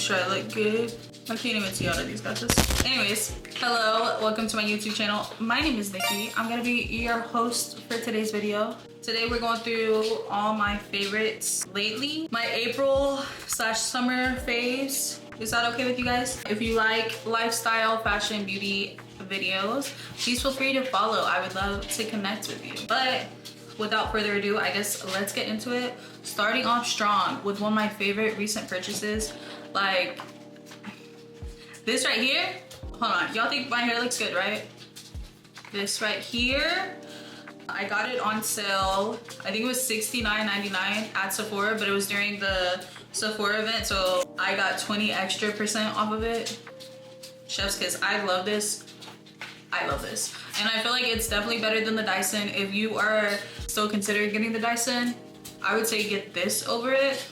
sure I look good. I can't even see out of these glasses. Anyways, hello, welcome to my YouTube channel. My name is Nikki. I'm gonna be your host for today's video. Today we're going through all my favorites lately. My April/summer faves. Is that okay with you guys? If you like lifestyle, fashion, beauty videos, please feel free to follow. I would love to connect with you. But without further ado, I guess let's get into it. Starting off strong with one of my favorite recent purchases. Like this right here. Hold on, y'all think my hair looks good, right? This right here, I got it on sale. I think it was $69.99 at Sephora, but it was during the Sephora event, so I got 20% extra off of it. Chef's kiss. I love this. I love this. And I feel like it's definitely better than the Dyson. If you are still considering getting the Dyson, I would say get this over it.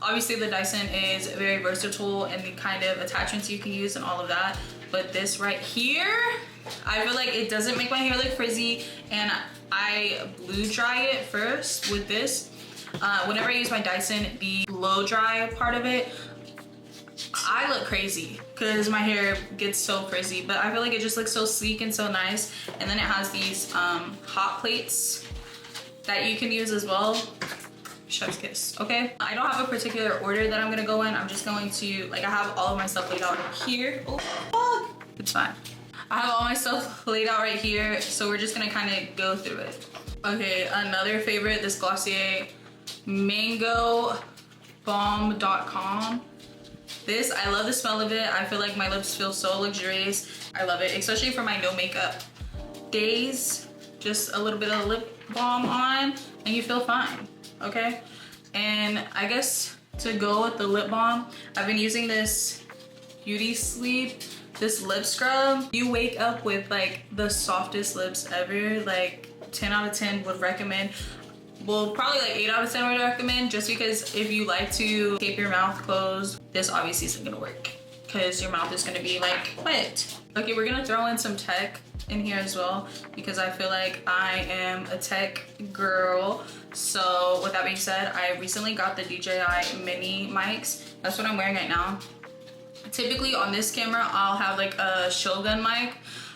Obviously the Dyson is very versatile and the kind of attachments you can use and all of that. But this right here, I feel like it doesn't make my hair look frizzy, and I blow dry it first with this. Whenever I use my Dyson, the blow dry part of it, I look crazy because my hair gets so frizzy, but I feel like it just looks so sleek and so nice. And then it has these hot plates that you can use as well. Chef's kiss, okay? I don't have a particular order that I'm gonna go in. I'm just going to, like, I have all of my stuff laid out here. Oh, fuck. It's fine. I have all my stuff laid out right here, so we're just gonna kind of go through it. Okay, another favorite, this Glossier Mango Balm.com. This, I love the smell of it. I feel like my lips feel so luxurious. I love it, especially for my no makeup days. Just a little bit of lip balm on and you feel fine, okay? And I guess to go with the lip balm, I've been using this Beauty Sleep, this lip scrub. You wake up with like the softest lips ever. Like 10 out of 10 would recommend. Well, probably like 8 out of 10 would recommend, just because if you like to keep your mouth closed, this obviously isn't gonna work because your mouth is gonna be like wet. Okay, we're gonna throw in some tech in here as well because I feel like I am a tech girl. So with that being said, I recently got the DJI mini mics. That's what I'm wearing right now. Typically on this camera, I'll have like a Shogun mic,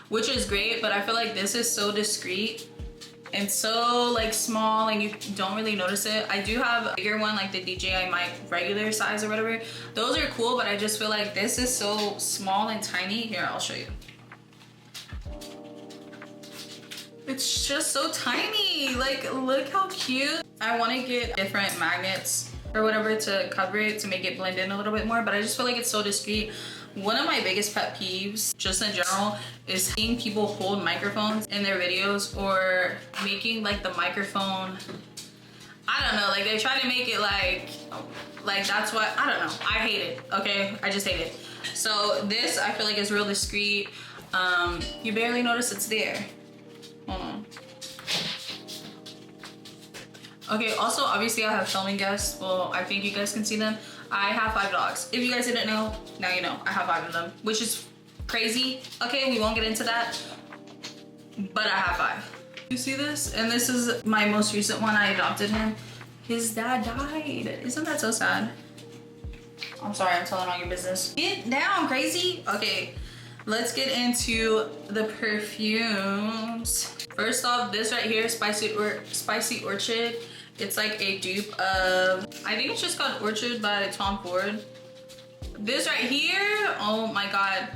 which is great, but I feel like this is so discreet and so like small and you don't really notice it. I do have a bigger one, like the DJI mic regular size or whatever. Those are cool, but I just feel like this is so small and tiny. Here, I'll show you. It's just so tiny. Like, look how cute. I want to get different magnets or whatever to cover it to make it blend in a little bit more, but I just feel like it's so discreet. One of my biggest pet peeves, just in general, is seeing people hold microphones in their videos or making like the microphone, I don't know, like they try to make it like that's what, I don't know. I hate it, okay? I just hate it. So this, I feel like is real discreet. You barely notice it's there. Hold on. Okay, also obviously I have filming guests. Well, I think you guys can see them. I have 5 dogs. If you guys didn't know, now you know. I have 5 of them, which is crazy. Okay, we won't get into that, but I have 5. You see this? And this is my most recent one. I adopted him. His dad died. Isn't that so sad? I'm sorry, I'm telling all your business. Get down, crazy. Okay, let's get into the perfumes. First off, this right here, Spicy Orchid. It's like a dupe of, I think it's just called Orchid by Tom Ford. This right here, oh my God.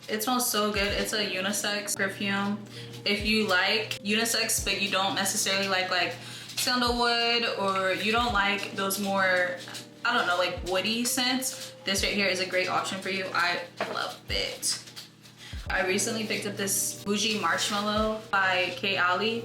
It smells so good. It's a unisex perfume. If you like unisex, but you don't necessarily like sandalwood, or you don't like those more, I don't know, like woody scents, this right here is a great option for you. I love it. I recently picked up this Bougie Marshmallow by Kay Ali.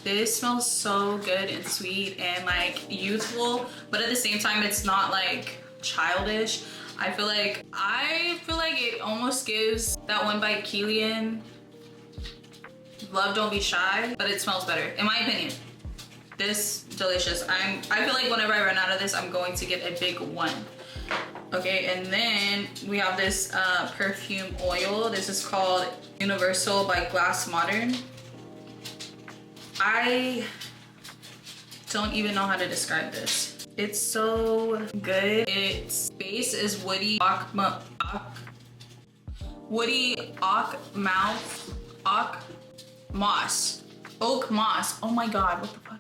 This smells so good and sweet and like youthful, but at the same time, it's not like childish. I feel like it almost gives that one by Kilian, Love Don't Be Shy, but it smells better, in my opinion. This, delicious. I feel like whenever I run out of this, I'm going to get a big one. Okay, and then we have this perfume oil. This is called Universal by Glass Modern. I don't even know how to describe this. It's so good. Its base is woody oak moss. Oh my god, what the fuck?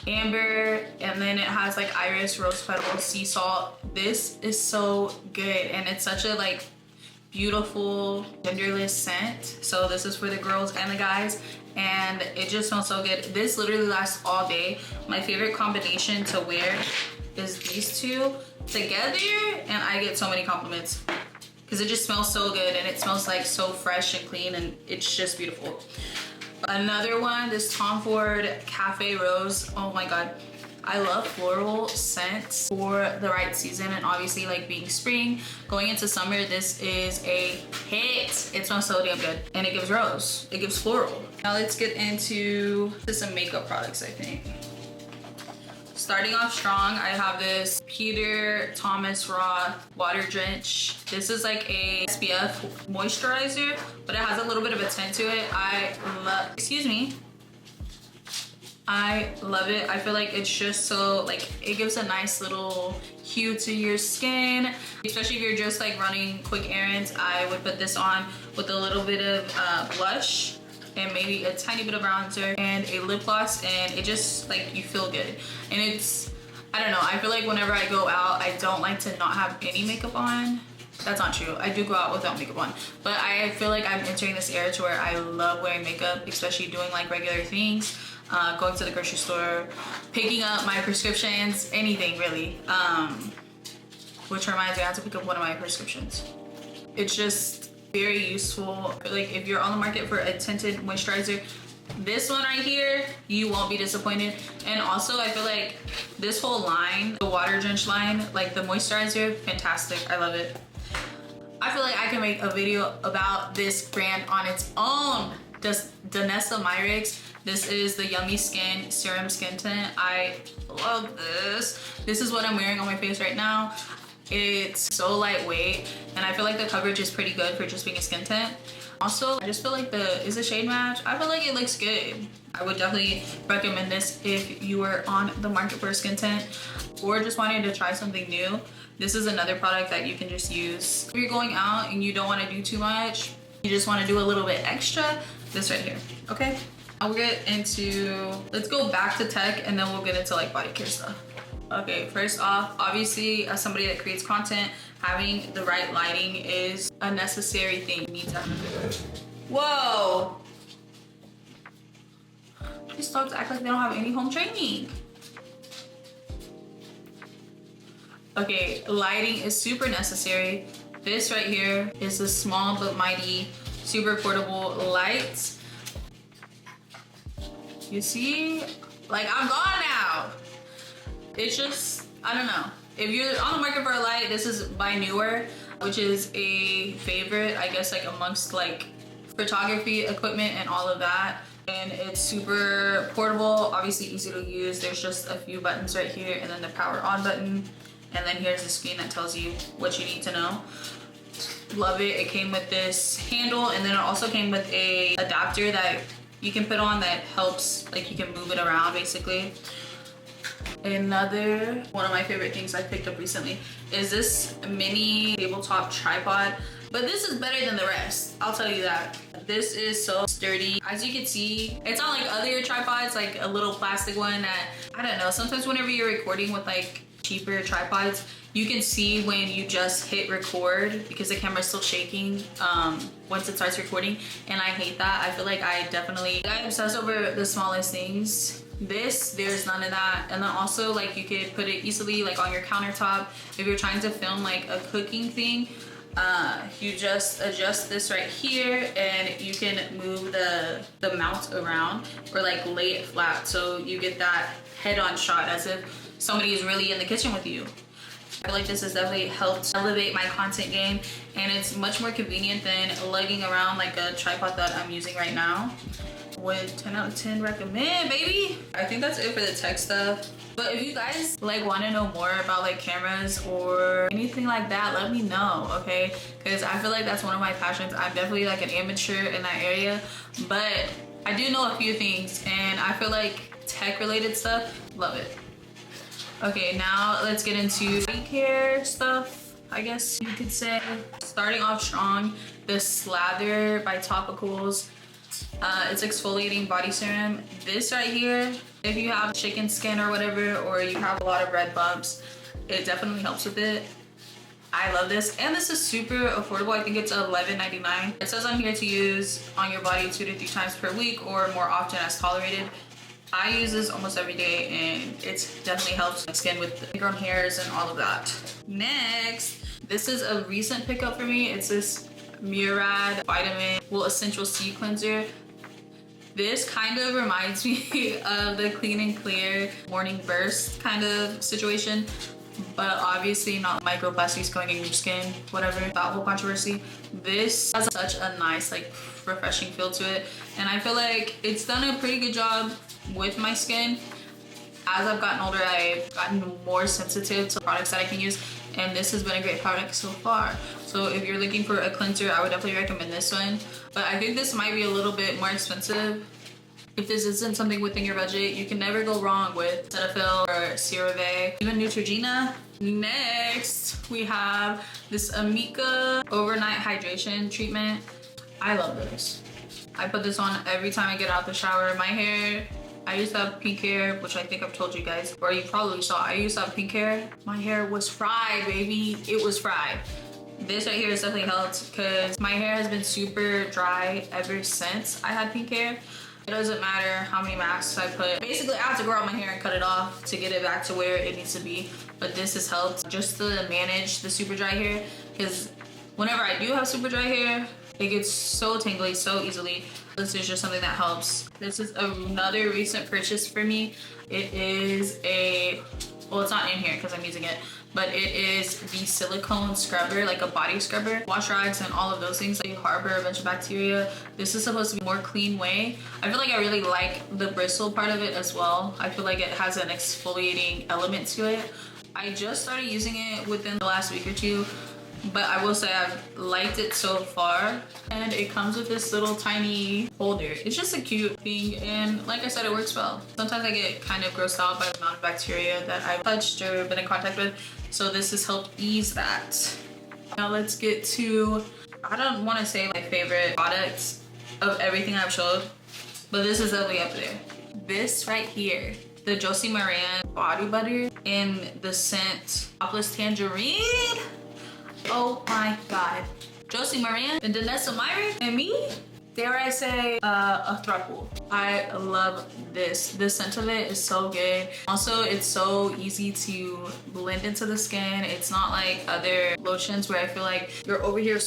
Amber, and then it has like iris, rose petal, sea salt. This is so good, and it's such a like beautiful genderless scent. So this is for the girls and the guys, and it just smells so good. This literally lasts all day. My favorite combination to wear is these two together, and I get so many compliments because it just smells so good, and it smells like so fresh and clean, and it's just beautiful. Another one, this Tom Ford Cafe Rose. Oh my god, I love floral scents for the right season, and obviously like being spring going into summer, this is a hit. It smells so damn good, and it gives rose, it gives floral. Now let's get into some makeup products. I think starting off strong, I have this Peter Thomas Roth Water Drench. This is like a SPF moisturizer, but it has a little bit of a tint to it. I love it. I feel like it's just so like, it gives a nice little hue to your skin, especially if you're just like running quick errands. I would put this on with a little bit of blush and maybe a tiny bit of bronzer and a lip gloss, and it just like, you feel good. And it's, I don't know, I feel like whenever I go out, I don't like to not have any makeup on. That's not true. I do go out without makeup on, but I feel like I'm entering this era to where I love wearing makeup, especially doing like regular things, going to the grocery store, picking up my prescriptions, anything really. Which reminds me, I have to pick up one of my prescriptions. It's just very useful. Like if you're on the market for a tinted moisturizer, this one right here, you won't be disappointed. And also I feel like this whole line, the Water Drench line, like the moisturizer, fantastic. I love it. I feel like I can make a video about this brand on its own. Danessa Myricks. This is the Yummy Skin Serum Skin Tint. I love this. This is what I'm wearing on my face right now. It's so lightweight, and I feel like the coverage is pretty good for just being a skin tint. Also, I just feel like is a shade match. I feel like it looks good. I would definitely recommend this if you were on the market for a skin tint or just wanting to try something new. This is another product that you can just use. If you're going out and you don't want to do too much, you just want to do a little bit extra, this right here, okay? I'll get into, let's go back to tech, and then we'll get into like body care stuff. Okay, first off, obviously as somebody that creates content, having the right lighting is a necessary thing. You need to have. Whoa! These dogs act like they don't have any home training. Okay, lighting is super necessary. This right here is a small but mighty, super portable light. You see? Like, I'm gone now. It's just, I don't know. If you're on the market for a light, this is by Newer, which is a favorite, I guess, like amongst like photography equipment and all of that. And it's super portable, obviously easy to use. There's just a few buttons right here, and then the power on button. And then here's the screen that tells you what you need to know. Love it. It came with this handle, and then it also came with a adapter that you can put on that helps, like you can move it around basically. Another one of my favorite things I picked up recently is this mini tabletop tripod, but this is better than the rest, I'll tell you that. This is so sturdy. As you can see, it's not like other tripods, like a little plastic one that, I don't know, sometimes whenever you're recording with like cheaper tripods, you can see when you just hit record because the camera's still shaking once it starts recording, and I hate that. I feel like I obsess over the smallest things. There's none of that. And then also, like, you could put it easily like on your countertop if you're trying to film like a cooking thing. You just adjust this right here, and you can move the mount around or like lay it flat, so you get that head-on shot as if somebody is really in the kitchen with you. I feel like this has definitely helped elevate my content game, and it's much more convenient than lugging around like a tripod that I'm using right now. Would 10 out of 10 recommend, baby. I think that's it for the tech stuff. But if you guys like want to know more about like cameras or anything like that, let me know, okay? Because I feel like that's one of my passions. I'm definitely like an amateur in that area, but I do know a few things, and I feel like tech related stuff, love it. Okay, now let's get into skincare stuff, I guess you could say. Starting off strong, the Slather by Topicals. It's exfoliating body serum. This right here, if you have chicken skin or whatever, or you have a lot of red bumps, it definitely helps with it. I love this, and this is super affordable. I think it's $11.99. It says on here to use on your body 2 to 3 times per week or more often as tolerated. I use this almost every day, and it definitely helps my skin with ingrown hairs and all of that. Next, this is a recent pickup for me. It's this Murad Essential C Cleanser. This kind of reminds me of the Clean and Clear Morning Burst kind of situation, but obviously not microplastics going in your skin, whatever, that whole controversy. This has such a nice, like, refreshing feel to it, and I feel like it's done a pretty good job with my skin. As I've gotten older, I've gotten more sensitive to products that I can use, and this has been a great product so far. So if you're looking for a cleanser, I would definitely recommend this one, but I think this might be a little bit more expensive. If this isn't something within your budget, you can never go wrong with Cetaphil or CeraVe, even Neutrogena. Next, we have this Amika Overnight Hydration Treatment. I love this. I put this on every time I get out the shower. My hair, I used to have pink hair, which I think I've told you guys, or you probably saw. I used to have pink hair. My hair was fried, baby. It was fried. This right here has definitely helped because my hair has been super dry ever since I had pink hair. It doesn't matter how many masks I put. Basically, I have to grow out my hair and cut it off to get it back to where it needs to be. But this has helped just to manage the super dry hair, because whenever I do have super dry hair, it gets so tingly so easily. This is just something that helps. This is another recent purchase for me. It is a, well, it's not in here because I'm using it, but it is the silicone scrubber, like a body scrubber. Wash rags and all of those things, they harbor a bunch of bacteria. This is supposed to be a more clean way. I feel like I really like the bristle part of it as well. I feel like it has an exfoliating element to it. I just started using it within the last week or two, but I will say I've liked it so far. And it comes with this little tiny holder. It's just a cute thing, and like I said, it works well. Sometimes I get kind of grossed out by the amount of bacteria that I've touched or been in contact with, so this has helped ease that. Now let's get to, I don't want to say my favorite products of everything I've showed, but this is definitely up there. This right here, the Josie Maran body butter in the scent Effortless Tangerine. Oh my god. Josie Maran and Danessa Myron and me, dare I say, a throuple. I love this. The scent of it is so good. Also, it's so easy to blend into the skin. It's not like other lotions where I feel like you're over here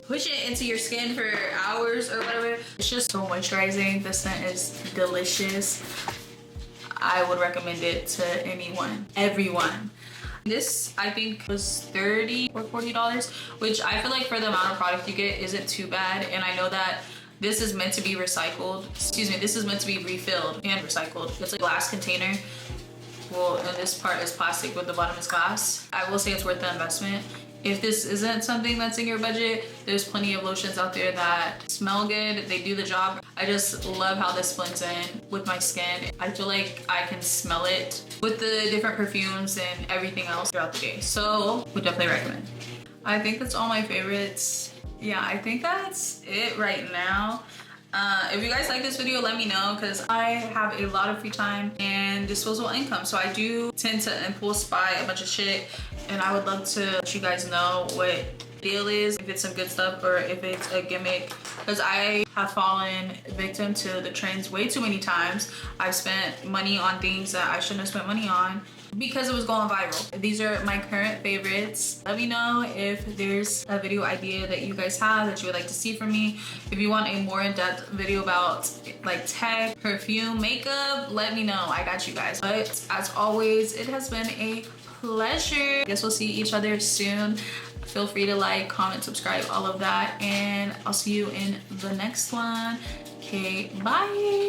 pushing it into your skin for hours or whatever. It's just so moisturizing. The scent is delicious. I would recommend it to anyone, everyone. This, I think, was $30 or $40, which I feel like for the amount of product you get isn't too bad. And I know that this is meant to be recycled. Excuse me, this is meant to be refilled and recycled. It's a glass container. Well, and this part is plastic, but the bottom is glass. I will say it's worth the investment. If this isn't something that's in your budget, there's plenty of lotions out there that smell good, they do the job. I just love how this blends in with my skin. I feel like I can smell it with the different perfumes and everything else throughout the day. So, would definitely recommend. I think that's all my favorites. Yeah, I think that's it right now. If you guys like this video, let me know, because I have a lot of free time and disposable income, so I do tend to impulse buy a bunch of shit, and I would love to let you guys know what the deal is, if it's some good stuff or if it's a gimmick, because I have fallen victim to the trends way too many times. I've spent money on things that I shouldn't have spent money on because it was going viral. These are my current favorites. Let me know if there's a video idea that you guys have that you would like to see from me. If you want a more in-depth video about like tech, perfume, makeup, let me know. I got you guys. But as always, it has been a pleasure. I guess we'll see each other soon. Feel free to like, comment, subscribe, all of that, and I'll see you in the next one. Okay, bye.